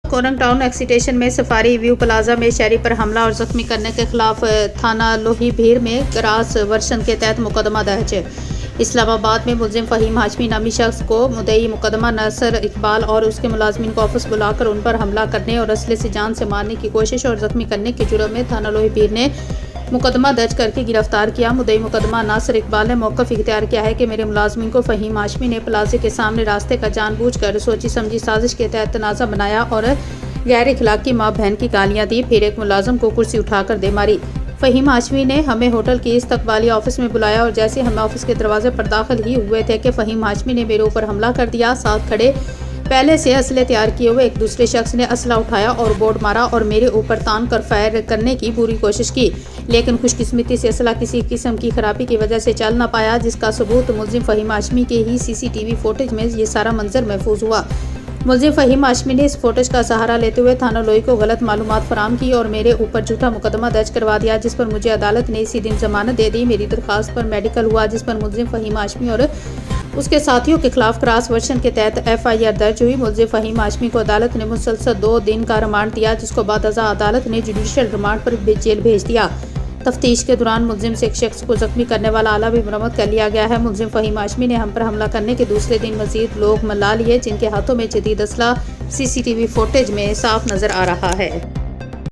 Korang town एक्सीटेशन में safari view plaza में शहरी पर हमला और जख्मी करने के खिलाफ थाना लोही भीर में क्रॉस वर्शन के तहत मुकदमा दर्ज है। इस्लामाबाद में मुलजिम फ़हीम हाशमी नामी शख्स को मुद्दई मुकदमा नासिर इकबाल और उसके मुलाजमीन को ऑफिस बुलाकर उन पर हमला करने और असले से जान से मारने की कोशिश और जख्मी करने के जुर्म में थाना लोही भीर ने मुकदमा दर्ज करके गिरफ्तार किया। मुद्दई मुकदमा नासिर इकबाल ने मौक़िफ़ इख्तियार किया है कि मेरे मुलाजमीन को फ़हीम हाशमी ने प्लाजे के सामने रास्ते का जानबूझकर सोची समझी साजिश के तहत तनाज़ा बनाया और गैर इखलाकी माँ बहन की गालियाँ दी, फिर एक मुलाजम को कुर्सी उठाकर दे मारी। फ़हीम हाशमी ने हमें होटल की इस्तकबाली ऑफिस में बुलाया और जैसे हम ऑफिस के दरवाजे पर दाखिल ही हुए थे कि फ़हीम हाशमी ने मेरे ऊपर हमला कर दिया। साथ खड़े पहले से असले तैयार किए हुए एक दूसरे शख्स ने असला उठाया और बोर्ड मारा और मेरे ऊपर तान कर फायर करने की पूरी कोशिश की, लेकिन खुशकिस्मती से असला किसी किस्म की खराबी की वजह से चल न पाया, जिसका सबूत मुलजिम फ़हीम हाशमी के ही CCTV फुटेज में ये सारा मंजर महफूज हुआ। मुलजिम फ़हीम हाशमी ने इस फुटेज का सहारा लेते हुए थाना लोही को गलत मालूमात फराम की और मेरे ऊपर झूठा मुकदमा दर्ज करवा दिया, जिस पर मुझे अदालत ने इसी दिन जमानत दे दी। मेरी दरख्वास्त पर मेडिकल हुआ, जिस पर मुलजिम फ़हीम हाशमी और उसके साथियों के खिलाफ क्रॉस वर्शन के तहत FIR दर्ज हुई। मुलजिम फ़हीम हाशमी को अदालत ने मुसलसल 2 दिन का रिमांड दिया, जिसको बाद अदालत ने जुडिशल रिमांड पर जेल भेज दिया। तफ्तीश के दौरान मुलजिम से एक शख्स को जख्मी करने वाला आला भी बरामद कर लिया गया है। मुलजिम फ़हीम हाशमी ने हम पर हमला करने के दूसरे दिन मजीद लोग मल्ला लिए, जिनके हाथों में जदीद असला CCTV फुटेज में साफ नजर आ रहा है।